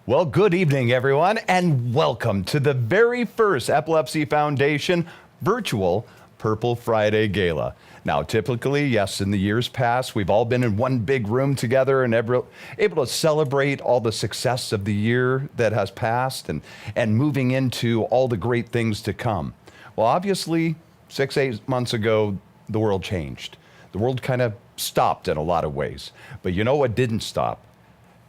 Well, good evening, everyone, and welcome to the very first Epilepsy Foundation virtual Purple Friday Gala. Now, typically, yes, in the years past, we've all been in one big room together and able to celebrate all the success of the year that has passed and moving into all the great things to come. Well, obviously, 8 months ago, the world changed. The world kind of stopped in a lot of ways. But you know what didn't stop?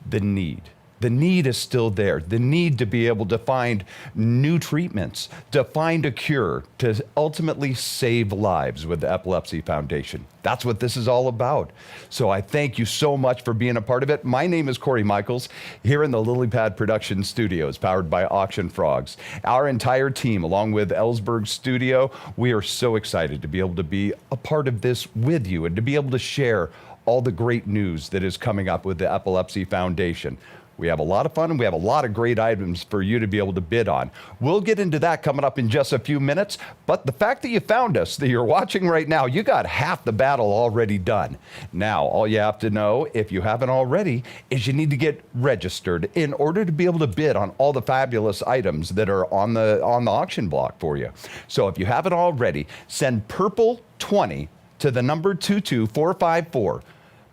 The need. The need is still there. The need to be able to find new treatments, to find a cure, to ultimately save lives with the Epilepsy Foundation. That's what this is all about. So I thank you so much for being a part of it. My name is Corey Michaels here in the Lily Pad Production Studios, powered by Auction Frogs. Our entire team, along with Ellsberg Studio, we are so excited to be able to be a part of this with you and to be able to share all the great news that is coming up with the Epilepsy Foundation. We have a lot of fun and we have a lot of great items for you to be able to bid on. We'll get into that coming up in just a few minutes, but the fact that you found us, that you're watching right now, you got half the battle already done. Now, all you have to know, if you haven't already, is you need to get registered in order to be able to bid on all the fabulous items that are on the auction block for you. So if you haven't already, send Purple 20 to the number 22454.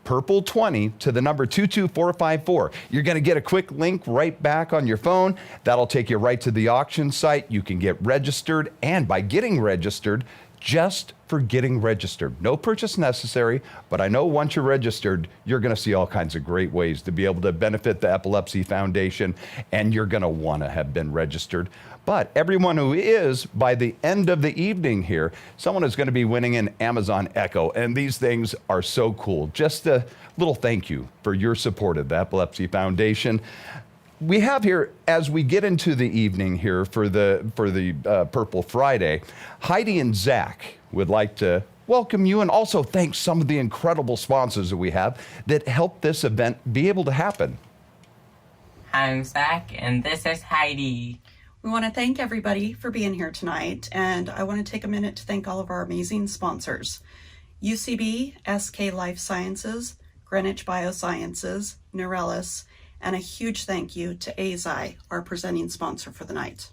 Purple 20 to the number 22454. You're going to get a quick link right back on your phone. That'll take you right to the auction site. You can get registered, and by getting registered, just for getting registered. No purchase necessary, but I know once you're registered, you're going to see all kinds of great ways to be able to benefit the Epilepsy Foundation, and you're going to want to have been registered. But everyone who is, by the end of the evening here, someone is going to be winning an Amazon Echo, and these things are so cool. Just a little thank you for your support of the Epilepsy Foundation. We have here, as we get into the evening here for the Purple Friday, Heidi and Zach would like to welcome you and also thank some of the incredible sponsors that we have that help this event be able to happen. I'm Zach, and this is Heidi. We want to thank everybody for being here tonight, and I want to take a minute to thank all of our amazing sponsors. UCB, SK Life Sciences, Greenwich Biosciences, Neurelis, and a huge thank you to AZI, our presenting sponsor for the night.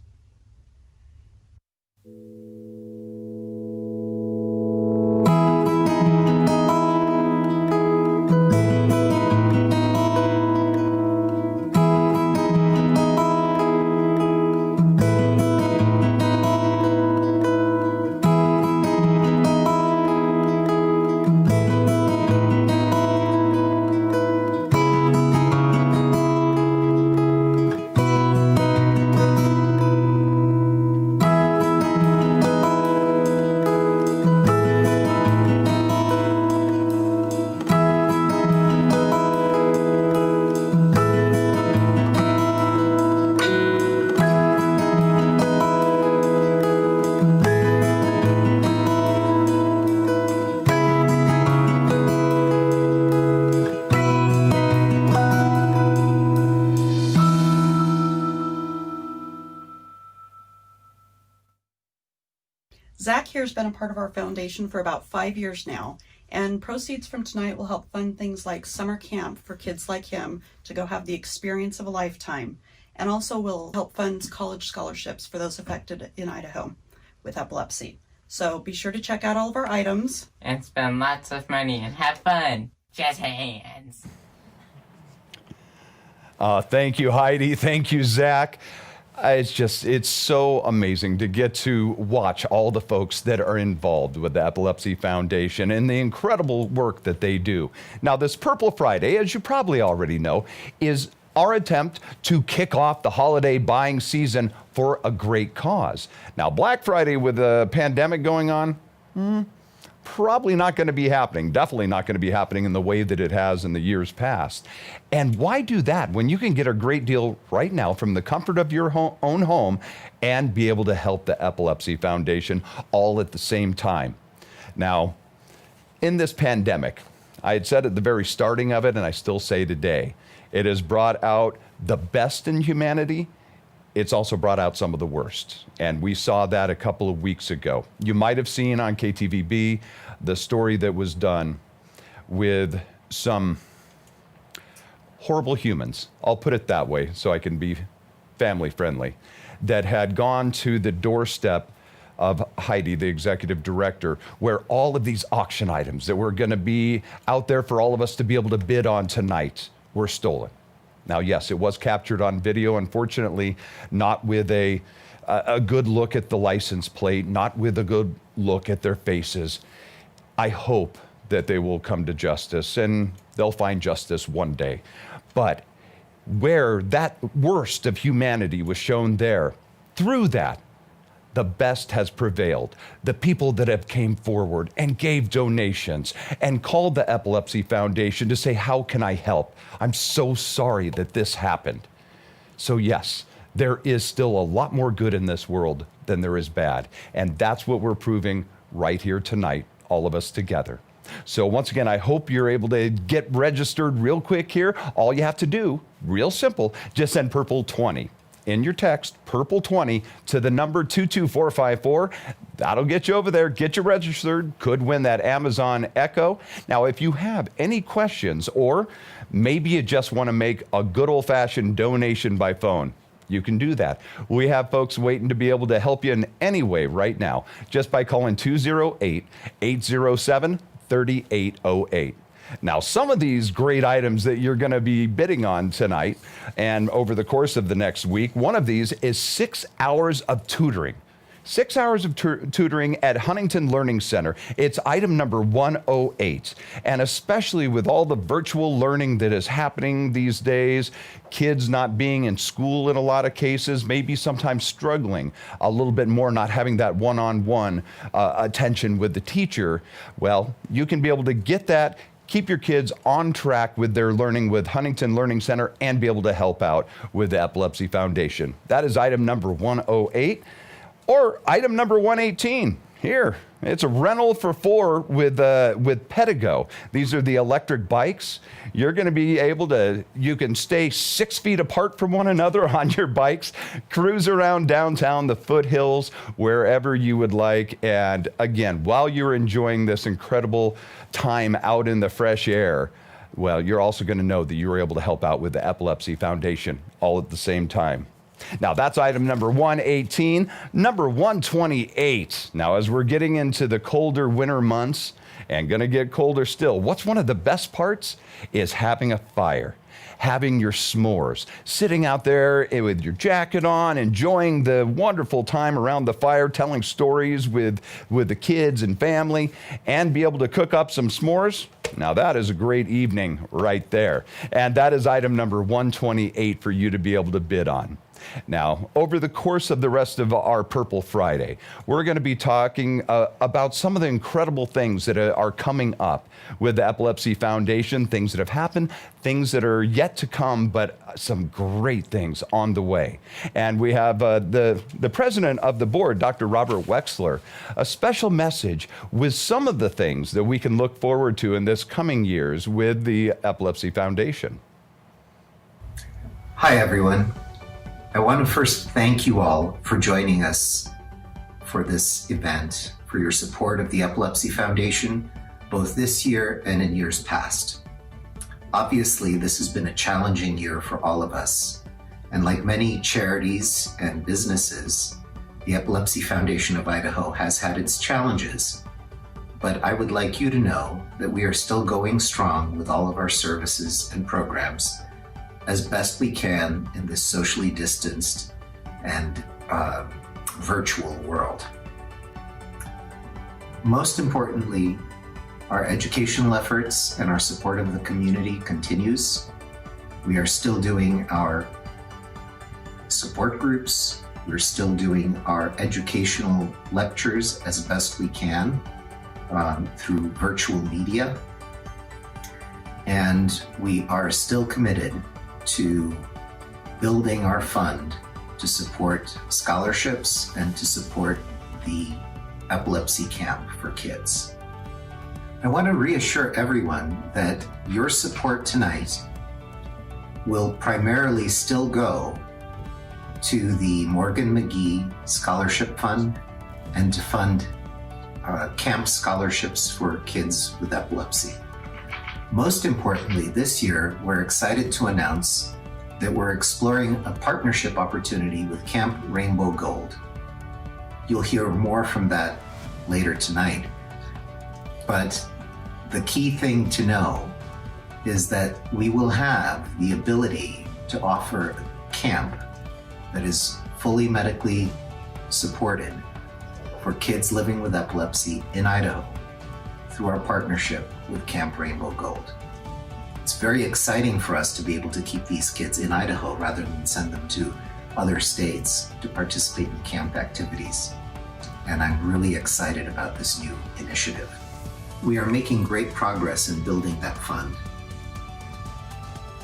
Zach here has been a part of our foundation for about 5 years now, and proceeds from tonight will help fund things like summer camp for kids like him to go have the experience of a lifetime, and also will help fund college scholarships for those affected in Idaho with epilepsy. So be sure to check out all of our items. And spend lots of money and have fun. Jazz hands. Thank you, Heidi. Thank you, Zach. It's so amazing to get to watch all the folks that are involved with the Epilepsy Foundation and the incredible work that they do. Now, this Purple Friday, as you probably already know, is our attempt to kick off the holiday buying season for a great cause. Now, Black Friday with the pandemic going on, probably not going to be happening. Definitely not going to be happening in the way that it has in the years past. And why do that when you can get a great deal right now from the comfort of your own home and be able to help the Epilepsy Foundation all at the same time? Now, in this pandemic, I had said at the very starting of it, and I still say today, it has brought out the best in humanity. It's also brought out some of the worst. And we saw that a couple of weeks ago. You might have seen on KTVB the story that was done with some horrible humans, I'll put it that way so I can be family friendly, that had gone to the doorstep of Heidi, the executive director, where all of these auction items that were going to be out there for all of us to be able to bid on tonight were stolen. Now, yes, it was captured on video, unfortunately, not with a good look at the license plate, not with a good look at their faces. I hope that they will come to justice, and they'll find justice one day. But where that worst of humanity was shown there, through that, the best has prevailed. The people that have came forward and gave donations and called the Epilepsy Foundation to say, how can I help? I'm so sorry that this happened. So yes, there is still a lot more good in this world than there is bad. And that's what we're proving right here tonight, all of us together. So once again, I hope you're able to get registered real quick here. All you have to do, real simple, just send Purple 20 in your text, Purple 20 to the number 22454. That'll get you over there, get you registered, could win that Amazon Echo. Now, if you have any questions, or maybe you just want to make a good old-fashioned donation by phone, you can do that. We have folks waiting to be able to help you in any way right now, just by calling 208-807-3808. Now, some of these great items that you're going to be bidding on tonight and over the course of the next week, one of these is 6 hours of tutoring. 6 hours of tutoring at Huntington Learning Center. It's item number 108. And especially with all the virtual learning that is happening these days, kids not being in school in a lot of cases, maybe sometimes struggling a little bit more, not having that one-on-one attention with the teacher, well, you can be able to get that, keep your kids on track with their learning with Huntington Learning Center, and be able to help out with the Epilepsy Foundation. That is item number 108. Or item number 118, here. It's a rental for 4 with Pedigo. These are the electric bikes. You're going to be able to, you can stay 6 feet apart from one another on your bikes, cruise around downtown, the foothills, wherever you would like. And again, while you're enjoying this incredible time out in the fresh air, well, you're also going to know that you were able to help out with the Epilepsy Foundation all at the same time. Now, that's item number 118. Number 128. Now, as we're getting into the colder winter months and going to get colder still, what's one of the best parts is having a fire, having your s'mores, sitting out there with your jacket on, enjoying the wonderful time around the fire, telling stories with the kids and family, and be able to cook up some s'mores. Now, that is a great evening right there. And that is item number 128 for you to be able to bid on. Now, over the course of the rest of our Purple Friday, we're going to be talking about some of the incredible things that are coming up with the Epilepsy Foundation, things that have happened, things that are yet to come, but some great things on the way. And we have the president of the board, Dr. Robert Wexler, a special message with some of the things that we can look forward to in this coming years with the Epilepsy Foundation. Hi, everyone. I want to first thank you all for joining us for this event, for your support of the Epilepsy Foundation, both this year and in years past. Obviously, this has been a challenging year for all of us, and like many charities and businesses, the Epilepsy Foundation of Idaho has had its challenges. But I would like you to know that we are still going strong with all of our services and programs as best we can in this socially distanced and virtual world. Most importantly, our educational efforts and our support of the community continues. We are still doing our support groups. We're still doing our educational lectures as best we can through virtual media. And we are still committed to building our fund to support scholarships and to support the epilepsy camp for kids. I want to reassure everyone that your support tonight will primarily still go to the Morgan McGee Scholarship Fund and to fund camp scholarships for kids with epilepsy. Most importantly, this year, we're excited to announce that we're exploring a partnership opportunity with Camp Rainbow Gold. You'll hear more from that later tonight. But the key thing to know is that we will have the ability to offer a camp that is fully medically supported for kids living with epilepsy in Idaho through our partnership with Camp Rainbow Gold. It's very exciting for us to be able to keep these kids in Idaho rather than send them to other states to participate in camp activities. And I'm really excited about this new initiative. We are making great progress in building that fund.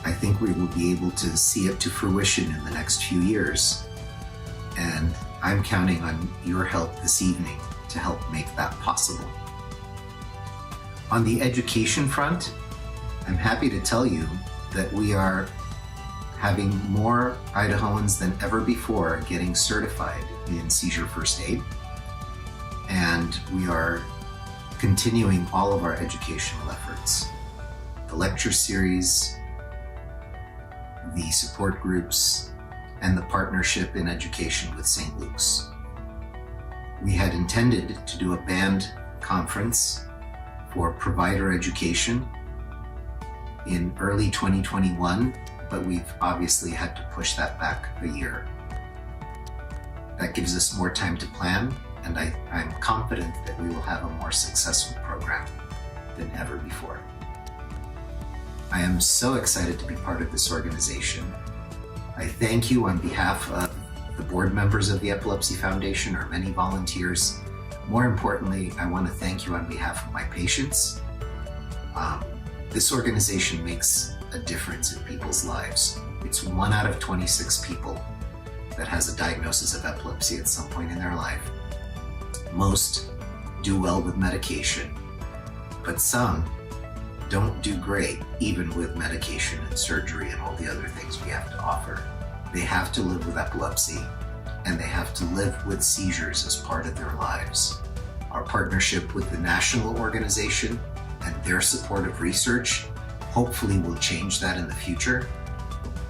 I think we will be able to see it to fruition in the next few years. And I'm counting on your help this evening to help make that possible. On the education front, I'm happy to tell you that we are having more Idahoans than ever before getting certified in seizure first aid. And we are continuing all of our educational efforts. The lecture series, the support groups, and the partnership in education with St. Luke's. We had intended to do a band conference for provider education in early 2021, but we've obviously had to push that back a year. That gives us more time to plan, and I'm confident that we will have a more successful program than ever before. I am so excited to be part of this organization. I thank you on behalf of the board members of the Epilepsy Foundation, our many volunteers. More importantly, I want to thank you on behalf of my patients. This organization makes a difference in people's lives. It's 1 out of 26 people that has a diagnosis of epilepsy at some point in their life. Most do well with medication, but some don't do great even with medication and surgery and all the other things we have to offer. They have to live with epilepsy, and they have to live with seizures as part of their lives. Our partnership with the national organization and their support of research hopefully will change that in the future.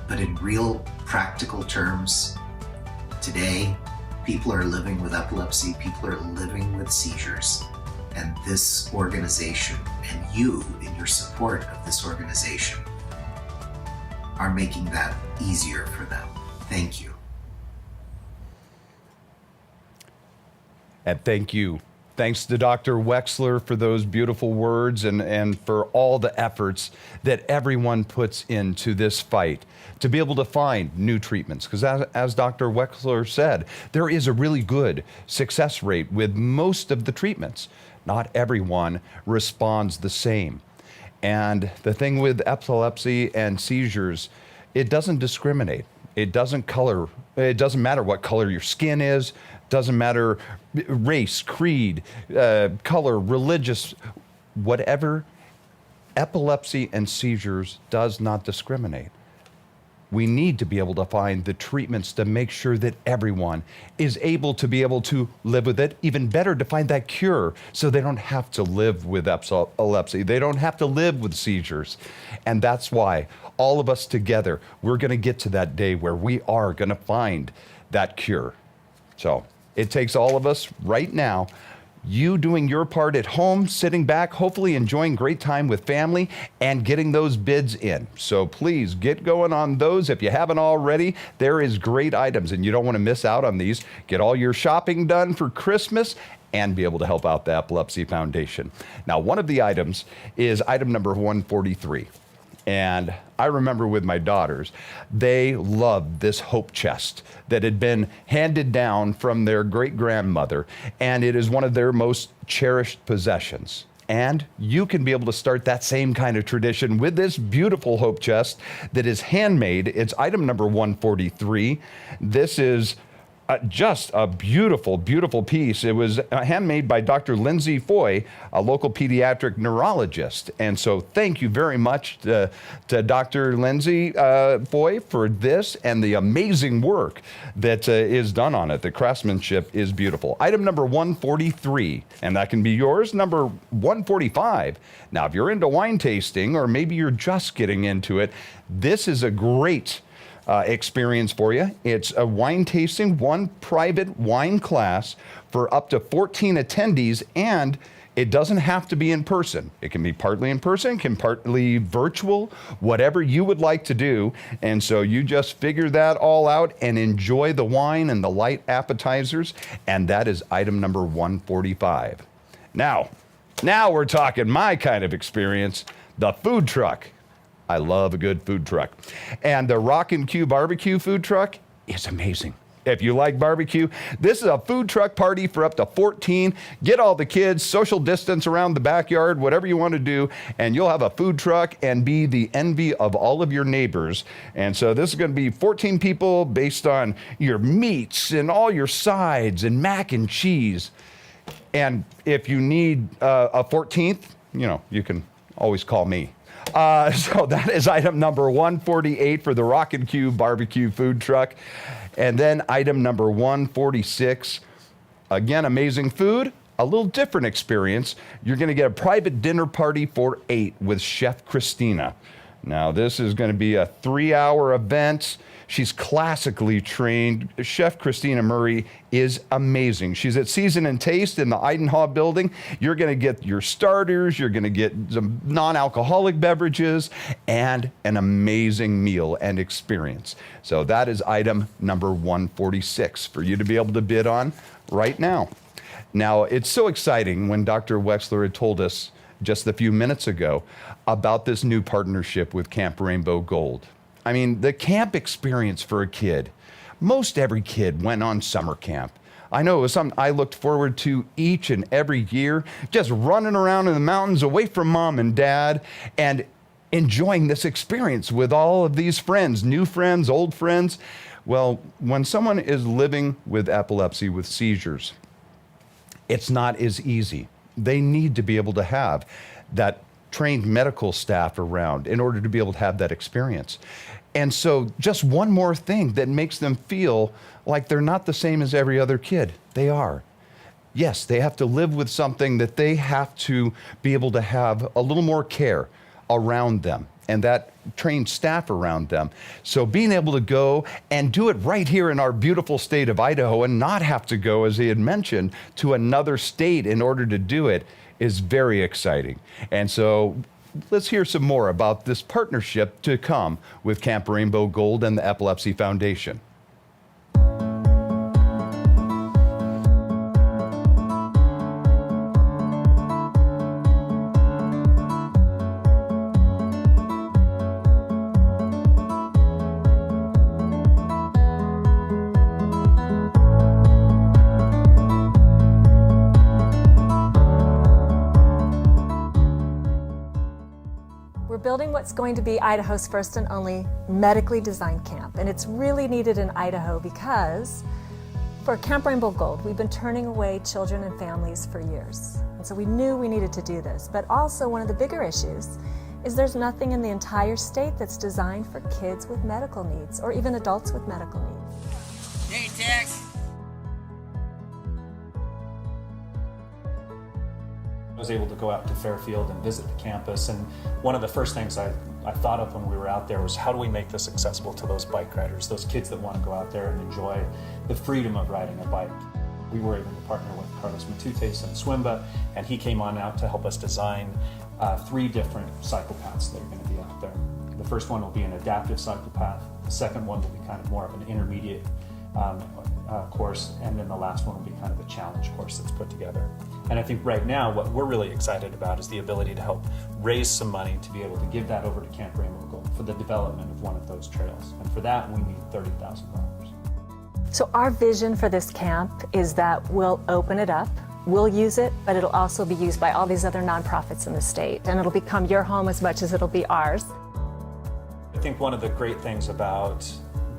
But in real practical terms, today, people are living with epilepsy, people are living with seizures, and this organization and you in your support of this organization are making that easier for them. Thank you. And thank you. Thanks to Dr. Wexler for those beautiful words and for all the efforts that everyone puts into this fight to be able to find new treatments. Because as Dr. Wexler said, there is a really good success rate with most of the treatments. Not everyone responds the same. And the thing with epilepsy and seizures, it doesn't discriminate. It doesn't matter what color your skin is, doesn't matter race, creed, color, religious, whatever. Epilepsy and seizures does not discriminate. We need to be able to find the treatments to make sure that everyone is able to be able to live with it. Even better, to find that cure so they don't have to live with epilepsy. They don't have to live with seizures. And that's why all of us together, we're going to get to that day where we are going to find that cure. So it takes all of us right now, you doing your part at home, sitting back, hopefully enjoying great time with family and getting those bids in. So please get going on those. If you haven't already, there is great items and you don't want to miss out on these. Get all your shopping done for Christmas and be able to help out the Epilepsy Foundation. Now, one of the items is item number 143. And I remember with my daughters, they loved this hope chest that had been handed down from their great-grandmother, and it is one of their most cherished possessions. And you can be able to start that same kind of tradition with this beautiful hope chest that is handmade. It's item number 143. This is Just a beautiful, beautiful piece. It was handmade by Dr. Lindsay Foy, a local pediatric neurologist. And so thank you very much to Dr. Lindsay Foy for this and the amazing work that is done on it. The craftsmanship is beautiful. Item number 143, and that can be yours. Number 145. Now, if you're into wine tasting, or maybe you're just getting into it, this is a great experience for you. It's a wine tasting, one private wine class for up to 14 attendees, and it doesn't have to be in person. It can be partly in person, can partly virtual, whatever you would like to do. And so you just figure that all out and enjoy the wine and the light appetizers. And that is item number 145. Now we're talking my kind of experience, the food truck. I love a good food truck. And the Rockin' Q barbecue food truck is amazing. If you like barbecue, this is a food truck party for up to 14. Get all the kids, social distance around the backyard, whatever you want to do, and you'll have a food truck and be the envy of all of your neighbors. And so this is going to be 14 people based on your meats and all your sides and mac and cheese. And if you need a 14th, you can always call me. So that is item number 148 for the Rockin' Q barbecue food truck. And then item number 146, again, amazing food, a little different experience. You're going to get a private dinner party for 8 with Chef Christina. Now, this is going to be a 3-hour event. She's classically trained. Chef Christina Murray is amazing. She's at Season and Taste in the Idaho building. You're going to get your starters, you're going to get some non-alcoholic beverages, and an amazing meal and experience. So that is item number 146 for you to be able to bid on right now. Now, it's so exciting when Dr. Wexler had told us just a few minutes ago about this new partnership with Camp Rainbow Gold. I mean, the camp experience for a kid, most every kid went on summer camp. I know it was something I looked forward to each and every year, just running around in the mountains away from mom and dad and enjoying this experience with all of these friends, new friends, old friends. Well, when someone is living with epilepsy, with seizures, it's not as easy. They need to be able to have that trained medical staff around in order to be able to have that experience. And so just one more thing that makes them feel like they're not the same as every other kid. They are. Yes, they have to live with something that they have to be able to have a little more care around them and that trained staff around them. So being able to go and do it right here in our beautiful state of Idaho and not have to go, as he had mentioned, to another state in order to do it is very exciting. And so let's hear some more about this partnership to come with Camp Rainbow Gold and the Epilepsy Foundation. Building what's going to be Idaho's first and only medically designed camp. And it's really needed in Idaho because for Camp Rainbow Gold, we've been turning away children and families for years. And so we knew we needed to do this. But also one of the bigger issues is there's nothing in the entire state that's designed for kids with medical needs or even adults with medical needs. Hey, Tex. I was able to go out to Fairfield and visit the campus, and one of the first things I thought of when we were out there was how do we make this accessible to those bike riders, those kids that want to go out there and enjoy the freedom of riding a bike. We were able to partner with Carlos Matutes and Swimba, and he came on out to help us design 3 different cycle paths that are going to be out there. The first one will be an adaptive cycle path, the second one will be kind of more of an intermediate course, and then the last one will be kind of a challenge course that's put together. And I think right now what we're really excited about is the ability to help raise some money to be able to give that over to Camp Rainbow Gold for the development of one of those trails. And for that we need $30,000. So our vision for this camp is that we'll open it up, we'll use it, but it'll also be used by all these other nonprofits in the state. And it'll become your home as much as it'll be ours. I think one of the great things about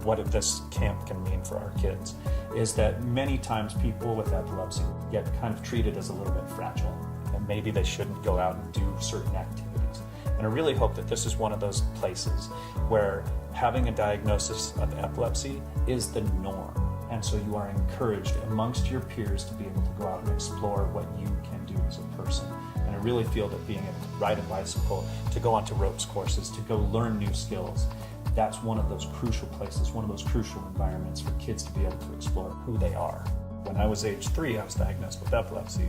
what this camp can mean for our kids is that many times people with epilepsy get kind of treated as a little bit fragile, and maybe they shouldn't go out and do certain activities. And I really hope that this is one of those places where having a diagnosis of epilepsy is the norm. And so you are encouraged amongst your peers to be able to go out and explore what you can do as a person. And I really feel that being able to ride a bicycle, to go onto ropes courses, to go learn new skills, that's one of those crucial places, one of those crucial environments for kids to be able to explore who they are. When I was age 3, I was diagnosed with epilepsy.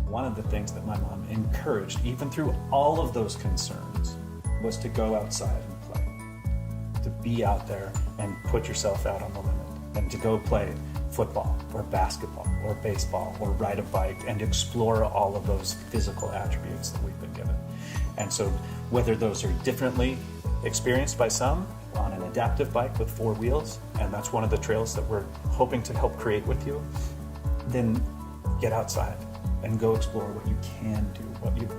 One of the things that my mom encouraged, even through all of those concerns, was to go outside and play, to be out there and put yourself out on the limit, and to go play football or basketball or baseball or ride a bike and explore all of those physical attributes that we've been given. And so whether those are differently experienced by some on an adaptive bike with 4 wheels, and that's one of the trails that we're hoping to help create with you, then get outside and go explore what you can do,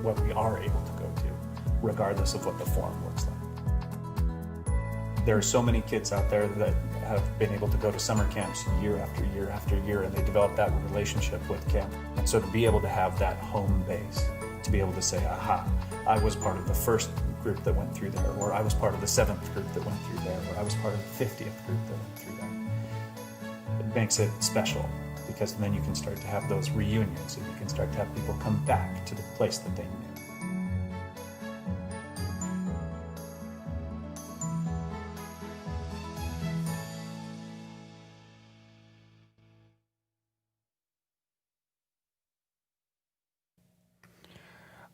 what we are able to go to, regardless of what the form looks like. There are so many kids out there that have been able to go to summer camps year after year after year, and they develop that relationship with camp. And so to be able to have that home base, to be able to say, aha, I was part of the first group that went through there, or I was part of the 7th group that went through there, or I was part of the 50th group that went through there. It makes it special, because then you can start to have those reunions, and you can start to have people come back to the place that they knew.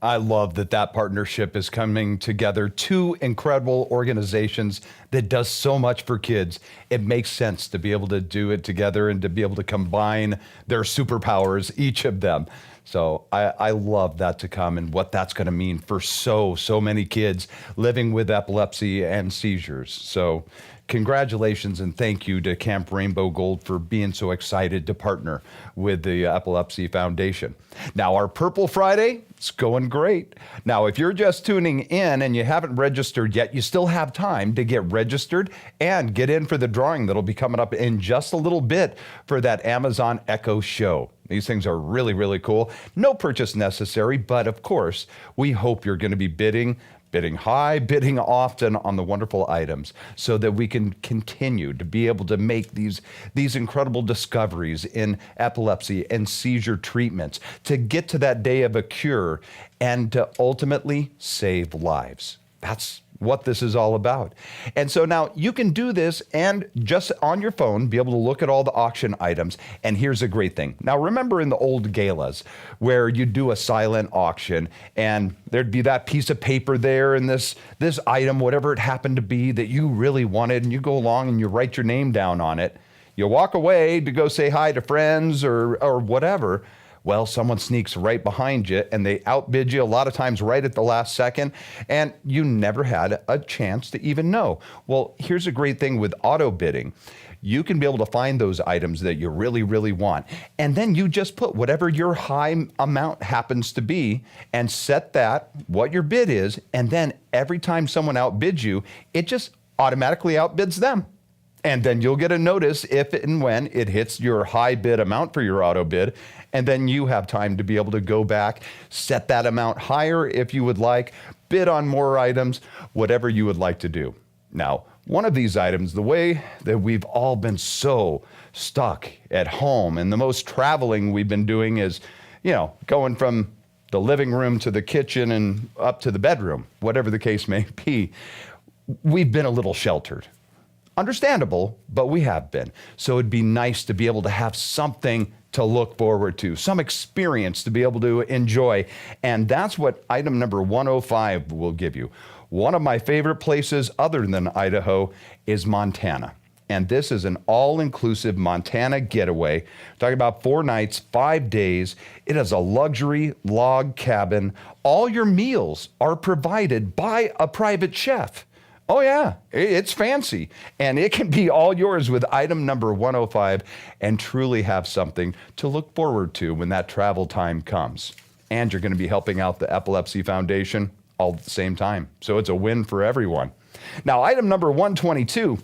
I love that that partnership is coming together. 2 incredible organizations that does so much for kids. It makes sense to be able to do it together and to be able to combine their superpowers, each of them. So I love that to come and what that's going to mean for so many kids living with epilepsy and seizures. So congratulations and thank you to Camp Rainbow Gold for being so excited to partner with the Epilepsy Foundation. Now, our Purple Friday, it's going great. Now, if you're just tuning in and you haven't registered yet, you still have time to get registered and get in for the drawing that'll be coming up in just a little bit for that Amazon Echo show. These things are really, really cool. No purchase necessary, but of course, we hope you're going to be bidding high, bidding often on the wonderful items so that we can continue to be able to make these incredible discoveries in epilepsy and seizure treatments to get to that day of a cure and to ultimately save lives. That's what this is all about. And so now you can do this and just on your phone be able to look at all the auction items. And here's a great thing. Now remember in the old galas where you do a silent auction and there'd be that piece of paper there and this item, whatever it happened to be that you really wanted, and you go along and you write your name down on it. You walk away to go say hi to friends or whatever. Well, someone sneaks right behind you and they outbid you a lot of times right at the last second, and you never had a chance to even know. Well, here's a great thing with auto bidding. You can be able to find those items that you really, really want. And then you just put whatever your high amount happens to be and set that, what your bid is, and then every time someone outbids you, it just automatically outbids them. And then you'll get a notice if and when it hits your high bid amount for your auto bid. And then you have time to be able to go back, set that amount higher if you would like, bid on more items, whatever you would like to do. Now, one of these items, the way that we've all been so stuck at home and the most traveling we've been doing is, going from the living room to the kitchen and up to the bedroom, whatever the case may be. We've been a little sheltered. Understandable, but we have been. So it'd be nice to be able to have something to look forward to, some experience to be able to enjoy. And that's what item number 105 will give you. One of my favorite places other than Idaho is Montana. And this is an all-inclusive Montana getaway. Talking about 4 nights, 5 days. It is a luxury log cabin. All your meals are provided by a private chef. Oh yeah, it's fancy, and it can be all yours with item number 105 and truly have something to look forward to when that travel time comes. And you're going to be helping out the Epilepsy Foundation all at the same time. So it's a win for everyone. Now, item number 122,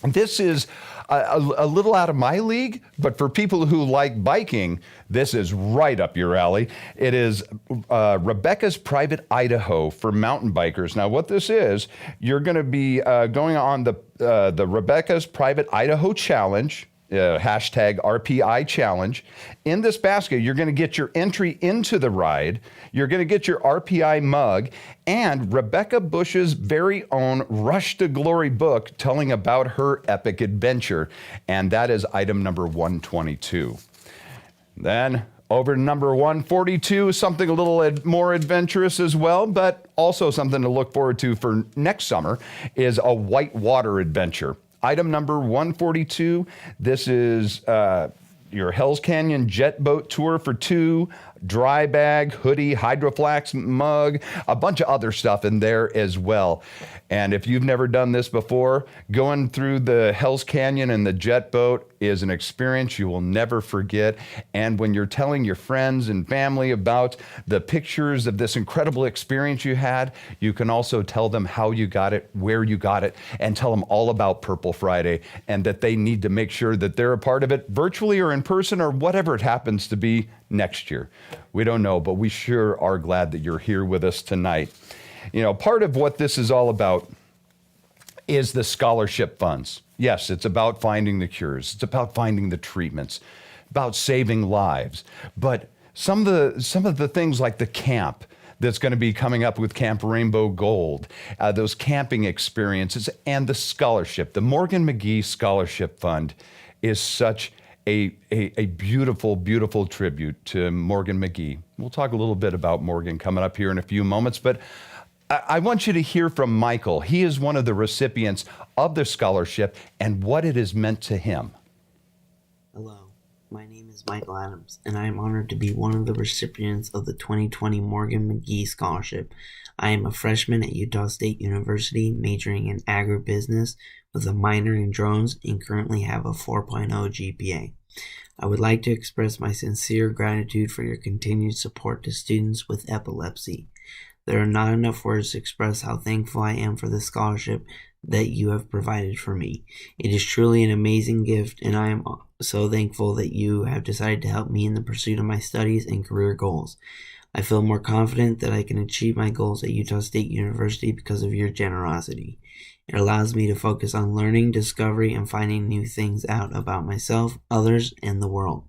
this is a little out of my league, but for people who like biking, this is right up your alley. It is Rebecca's Private Idaho for mountain bikers. Now, what this is, you're going to be going on the Rebecca's Private Idaho Challenge. Hashtag RPI challenge. In this basket, you're going to get your entry into the ride. You're going to get your RPI mug and Rebecca Bush's very own Rush to Glory book telling about her epic adventure. And that is item number 122. Then over to number 142, something a little more adventurous as well, but also something to look forward to for next summer is a whitewater adventure. Item number 142, this is your Hells Canyon jet boat tour for two, dry bag, hoodie, hydroflax mug, a bunch of other stuff in there as well. And if you've never done this before, going through the Hells Canyon and the jet boat is an experience you will never forget. And when you're telling your friends and family about the pictures of this incredible experience you had, you can also tell them how you got it, where you got it, and tell them all about Purple Friday and that they need to make sure that they're a part of it virtually or in person or whatever it happens to be next year. We don't know, but we sure are glad that you're here with us tonight. You know, part of what this is all about is the scholarship funds. Yes, it's about finding the cures. It's about finding the treatments, about saving lives. But some of the things like the camp that's going to be coming up with Camp Rainbow Gold, those camping experiences, and the scholarship, the Morgan McGee Scholarship Fund is such a beautiful, beautiful tribute to Morgan McGee. We'll talk a little bit about Morgan coming up here in a few moments, but I want you to hear from Michael. He is one of the recipients of the scholarship and what it has meant to him. Hello, my name is Michael Adams, and I am honored to be one of the recipients of the 2020 Morgan McGee Scholarship. I am a freshman at Utah State University, majoring in agribusiness with a minor in drones, and currently have a 4.0 GPA. I would like to express my sincere gratitude for your continued support to students with epilepsy. There are not enough words to express how thankful I am for the scholarship that you have provided for me. It is truly an amazing gift, and I am so thankful that you have decided to help me in the pursuit of my studies and career goals. I feel more confident that I can achieve my goals at Utah State University because of your generosity. It allows me to focus on learning, discovery, and finding new things out about myself, others, and the world.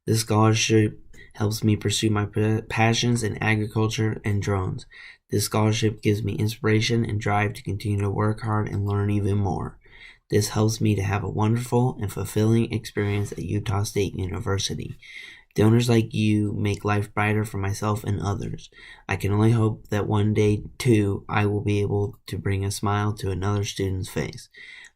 This scholarship helps me pursue my passions in agriculture and drones. This scholarship gives me inspiration and drive to continue to work hard and learn even more. This helps me to have a wonderful and fulfilling experience at Utah State University. Donors like you make life brighter for myself and others. I can only hope that one day, too, I will be able to bring a smile to another student's face.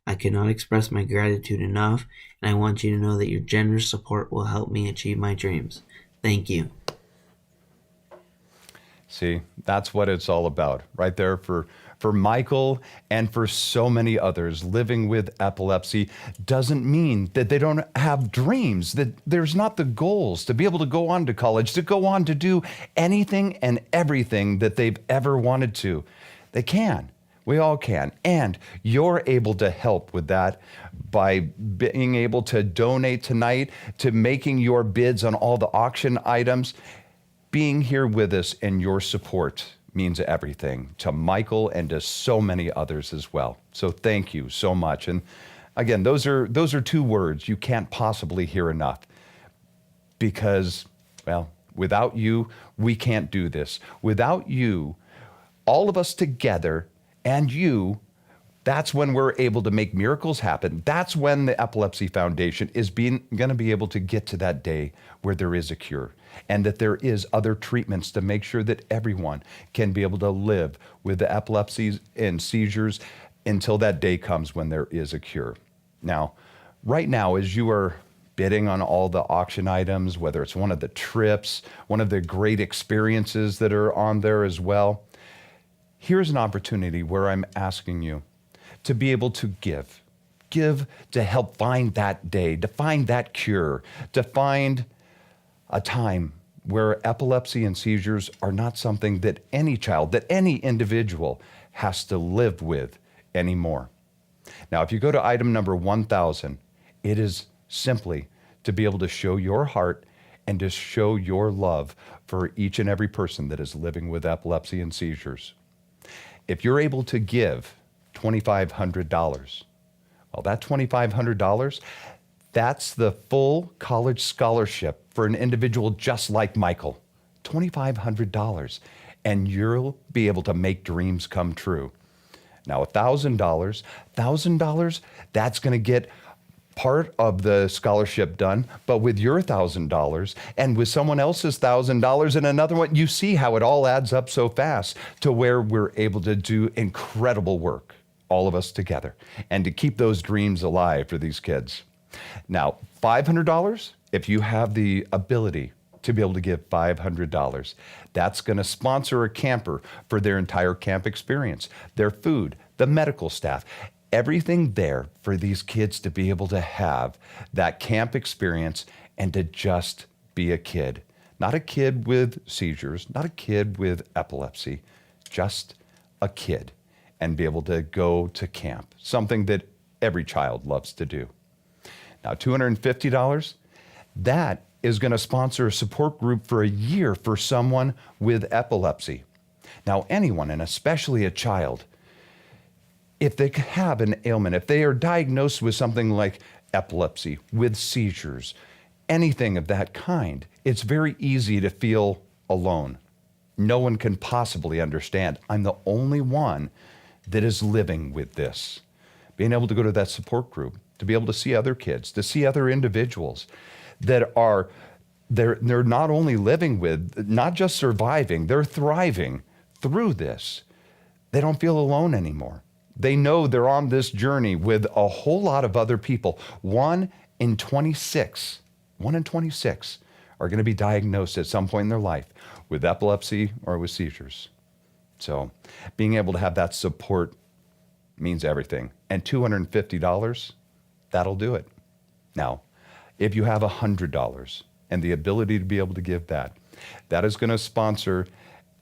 I cannot express my gratitude enough, and I want you to know that your generous support will help me achieve my dreams. Thank you. See, that's what it's all about, right there for Michael and for so many others. Living with epilepsy doesn't mean that they don't have dreams, that there's not the goals to be able to go on to college, to go on to do anything and everything that they've ever wanted to. They can. We all can. And you're able to help with that by being able to donate tonight, to making your bids on all the auction items. Being here with us and your support means everything to Michael and to so many others as well. So thank you so much. And again, those are two words you can't possibly hear enough because, well, without you, we can't do this. Without you, all of us together and you, that's when we're able to make miracles happen. That's when the Epilepsy Foundation is going to be able to get to that day where there is a cure and that there is other treatments to make sure that everyone can be able to live with the epilepsies and seizures until that day comes when there is a cure. Now, right now, as you are bidding on all the auction items, whether it's one of the trips, one of the great experiences that are on there as well, here's an opportunity where I'm asking you to be able to give to help find that day, to find that cure, to find a time where epilepsy and seizures are not something that any child, that any individual has to live with anymore. Now, if you go to item number 1000, It is simply to be able to show your heart and to show your love for each and every person that is living with epilepsy and seizures. If you're able to give $2,500, well, that $2,500, that's the full college scholarship for an individual just like Michael. $2,500, and you'll be able to make dreams come true. Now, $1,000, that's going to get part of the scholarship done, but with your $1,000 and with someone else's $1,000 and another one, you see how it all adds up so fast to where we're able to do incredible work, all of us together, and to keep those dreams alive for these kids. Now, $500, if you have the ability to be able to give $500, that's going to sponsor a camper for their entire camp experience, their food, the medical staff, everything there for these kids to be able to have that camp experience and to just be a kid. Not a kid with seizures, not a kid with epilepsy, just a kid, and be able to go to camp, something that every child loves to do. Now, $250, that is going to sponsor a support group for a year for someone with epilepsy. Now, anyone, and especially a child, if they have an ailment, if they are diagnosed with something like epilepsy, with seizures, anything of that kind, it's very easy to feel alone. No one can possibly understand. I'm the only one that is living with this. Being able to go to that support group, to be able to see other kids, to see other individuals that are, they're not only living with, not just surviving, they're thriving through this. They don't feel alone anymore. They know they're on this journey with a whole lot of other people. 1 in 26 are going to be diagnosed at some point in their life with epilepsy or with seizures. So being able to have that support means everything. And $250, that'll do it. Now, if you have $100 and the ability to be able to give that, that is going to sponsor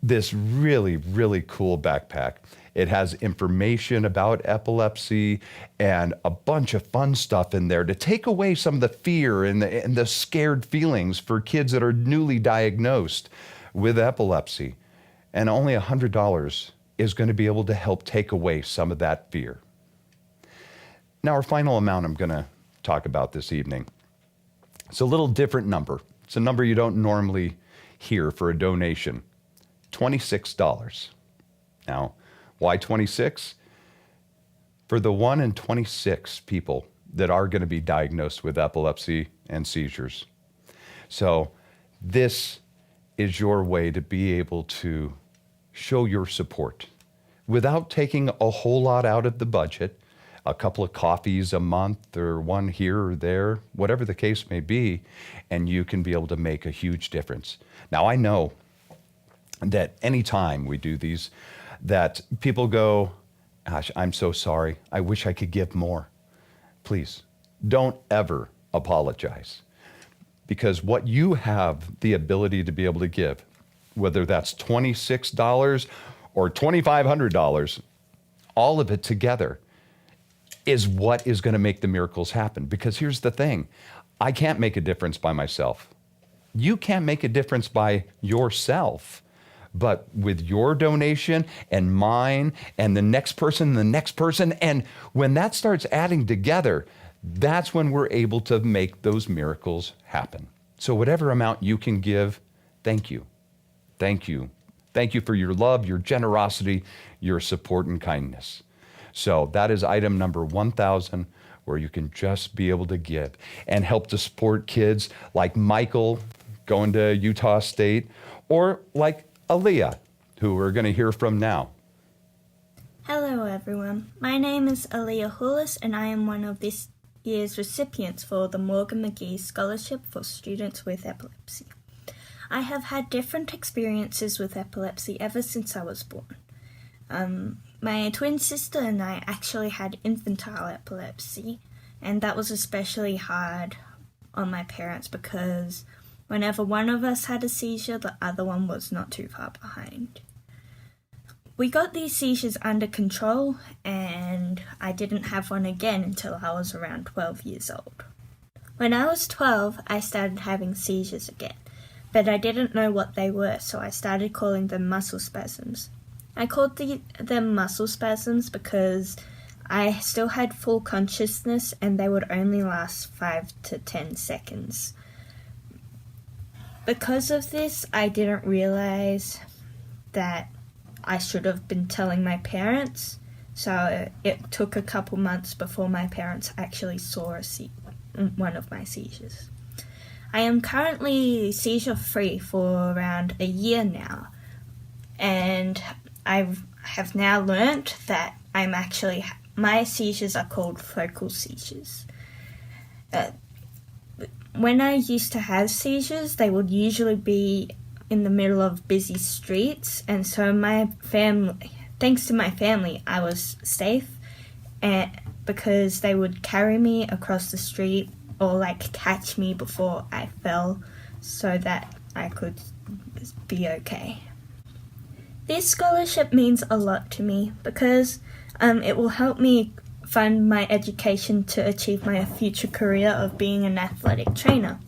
this really, really cool backpack. It has information about epilepsy and a bunch of fun stuff in there to take away some of the fear and the scared feelings for kids that are newly diagnosed with epilepsy. And only $100 is going to be able to help take away some of that fear. Now, our final amount I'm going to talk about this evening. It's a little different number. It's a number you don't normally hear for a donation. $26. Now, why 26? For the 1 in 26 people that are going to be diagnosed with epilepsy and seizures. So this is your way to be able to show your support without taking a whole lot out of the budget, a couple of coffees a month or one here or there, whatever the case may be, and you can be able to make a huge difference. Now, I know that anytime we do these, that people go, gosh, I'm so sorry. I wish I could give more. Please, don't ever apologize. Because what you have the ability to be able to give, whether that's $26 or $2,500, all of it together is what is going to make the miracles happen. Because here's the thing, I can't make a difference by myself. You can't make a difference by yourself. But with your donation and mine and the next person, and when that starts adding together, that's when we're able to make those miracles happen. So whatever amount you can give, thank you. Thank you. Thank you for your love, your generosity, your support and kindness. So that is item number 1,000, where you can just be able to give and help to support kids like Michael going to Utah State, or like Aaliyah, who we're going to hear from now. Hello everyone, my name is Aaliyah Hulis and I am one of this year's recipients for the Morgan McGee Scholarship for Students with Epilepsy. I have had different experiences with epilepsy ever since I was born. My twin sister and I actually had infantile epilepsy, and that was especially hard on my parents because whenever one of us had a seizure, the other one was not too far behind. We got these seizures under control, and I didn't have one again until I was around 12 years old. When I was 12, I started having seizures again, but I didn't know what they were, so I started calling them muscle spasms. I called them muscle spasms because I still had full consciousness and they would only last 5 to 10 seconds. Because of this, I didn't realize that I should have been telling my parents, so it took a couple months before my parents actually saw one of my seizures. I am currently seizure-free for around a year now, and I have now learnt that my seizures are called focal seizures. When I used to have seizures, they would usually be in the middle of busy streets, and so thanks to my family, I was safe, and because they would carry me across the street or catch me before I fell so that I could be okay. This scholarship means a lot to me because it will help me fund my education to achieve my future career of being an athletic trainer.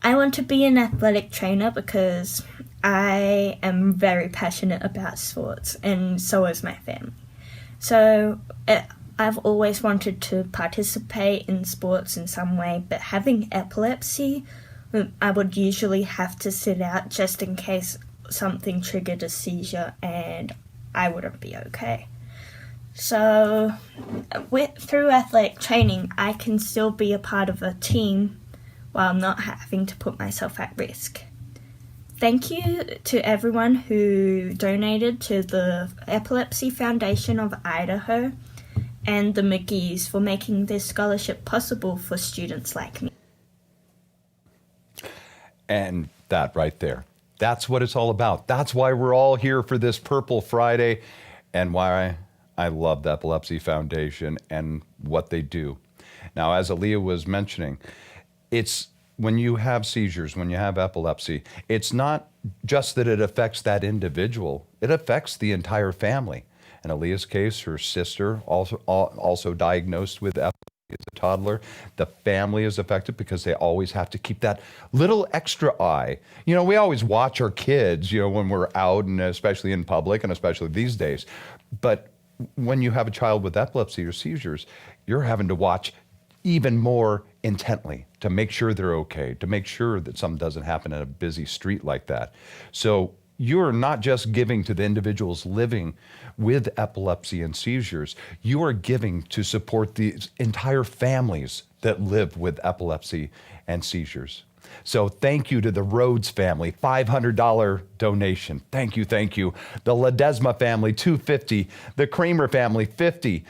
I want to be an athletic trainer because I am very passionate about sports, and so is my family. So I've always wanted to participate in sports in some way, but having epilepsy, I would usually have to sit out just in case something triggered a seizure and I wouldn't be okay. So through athletic training, I can still be a part of a team while not having to put myself at risk. Thank you to everyone who donated to the Epilepsy Foundation of Idaho and the McGees for making this scholarship possible for students like me. And that right there, that's what it's all about. That's why we're all here for this Purple Friday, and why I love the Epilepsy Foundation and what they do. Now, as Aaliyah was mentioning, it's when you have seizures, when you have epilepsy, it's not just that it affects that individual, it affects the entire family. In Aaliyah's case, her sister also diagnosed with epilepsy as a toddler. The family is affected because they always have to keep that little extra eye. You know, we always watch our kids, when we're out and especially in public and especially these days. But when you have a child with epilepsy or seizures, you're having to watch even more intently to make sure they're okay, to make sure that something doesn't happen in a busy street like that. So you're not just giving to the individuals living with epilepsy and seizures, you are giving to support the entire families that live with epilepsy and seizures. So thank you to the Rhodes family, $500 donation. Thank you, thank you. The Ledesma family, $250. The Kramer family, $50.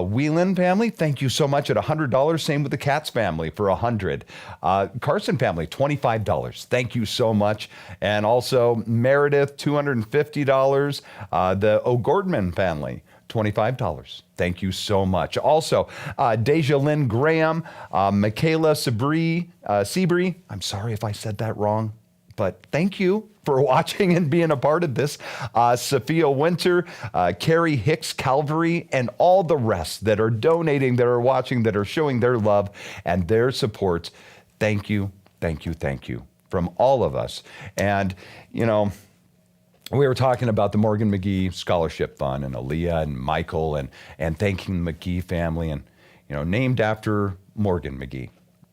Whelan family, thank you so much at $100. Same with the Katz family for $100. Carson family, $25. Thank you so much. And also Meredith, $250. The O'Gordman family, $25. Thank you so much. Also, Deja Lynn Graham, Michaela Sebree, I'm sorry if I said that wrong, but thank you for watching and being a part of this. Sophia Winter, Carrie Hicks Calvary, and all the rest that are donating, that are watching, that are showing their love and their support. Thank you, thank you, thank you from all of us. And, we were talking about the Morgan McGee Scholarship Fund and Aaliyah and Michael and thanking the McGee family and, named after Morgan McGee.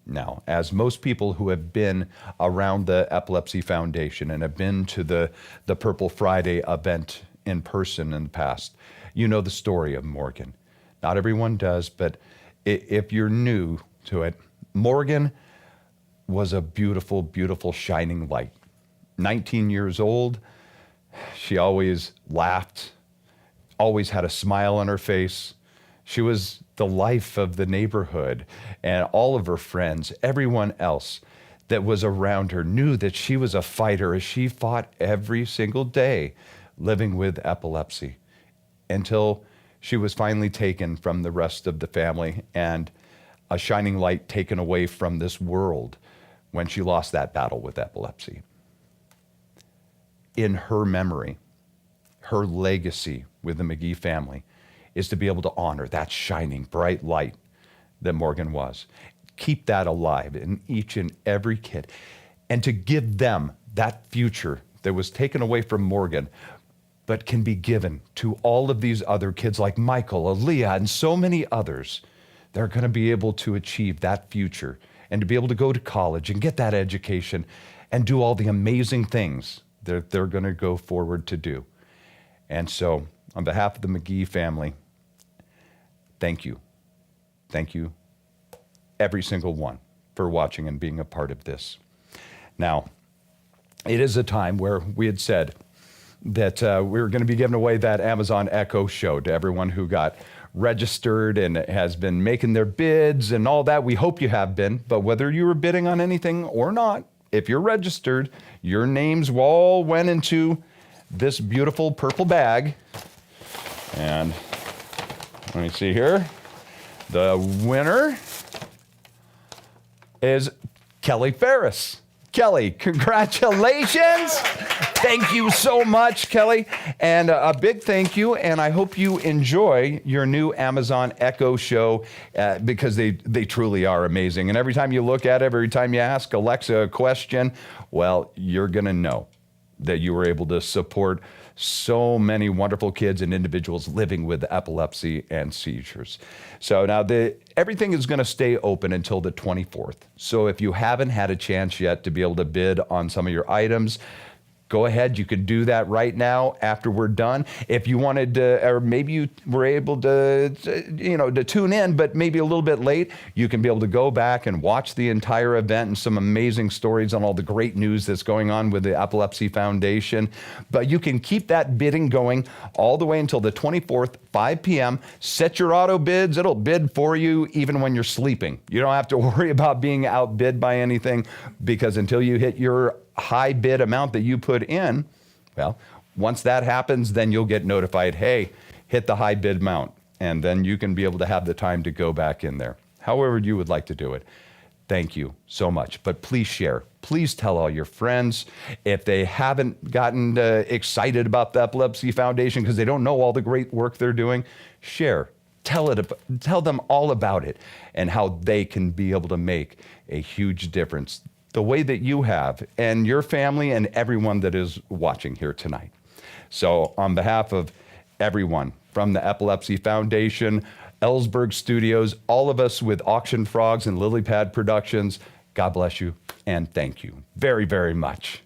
Now, as most people who have been around the Epilepsy Foundation and have been to the Purple Friday event in person in the past, you know the story of Morgan. Not everyone does, but if you're new to it, Morgan was a beautiful, beautiful shining light. 19 years old, she always laughed, always had a smile on her face. She was the life of the neighborhood, and all of her friends, everyone else that was around her knew that she was a fighter as she fought every single day living with epilepsy until she was finally taken from the rest of the family and a shining light taken away from this world when she lost that battle with epilepsy. In her memory, her legacy with the McGee family is to be able to honor that shining bright light that Morgan was. keep that alive in each and every kid, and to give them that future that was taken away from Morgan, but can be given to all of these other kids like Michael, Aaliyah, and so many others. They're going to be able to achieve that future and to be able to go to college and get that education and do all the amazing things that they're going to go forward to do. And so, on behalf of the McGee family, thank you. Thank you, every single one, for watching and being a part of this. Now, it is a time where we had said that we were going to be giving away that Amazon Echo show to everyone who got registered and has been making their bids and all that. We hope you have been, but whether you were bidding on anything or not, if you're registered, your names all went into this beautiful purple bag. And let me see here. The winner is Kelly Ferris. Kelly, congratulations. Thank you so much, Kelly. And a big thank you. And I hope you enjoy your new Amazon Echo show because they truly are amazing. And every time you look at it, every time you ask Alexa a question, well, you're going to know that you were able to support so many wonderful kids and individuals living with epilepsy and seizures. So now everything is going to stay open until the 24th. So if you haven't had a chance yet to be able to bid on some of your items, go ahead. You can do that right now after we're done. If you wanted to, or maybe you were able to tune in, but maybe a little bit late, you can be able to go back and watch the entire event and some amazing stories on all the great news that's going on with the Epilepsy Foundation. But you can keep that bidding going all the way until the 24th, 5 p.m. Set your auto bids. It'll bid for you even when you're sleeping. You don't have to worry about being outbid by anything, because until you hit your high bid amount that you put in, well, once that happens, then you'll get notified, hey, hit the high bid amount, and then you can be able to have the time to go back in there. However you would like to do it. Thank you so much. But please share. Please tell all your friends. If they haven't gotten excited about the Epilepsy Foundation because they don't know all the great work they're doing, share. Tell them all about it and how they can be able to make a huge difference the way that you have, and your family and everyone that is watching here tonight. So on behalf of everyone from the Epilepsy Foundation, Ellsberg Studios, all of us with Auction Frogs and Lily Pad Productions, God bless you and thank you very, very much.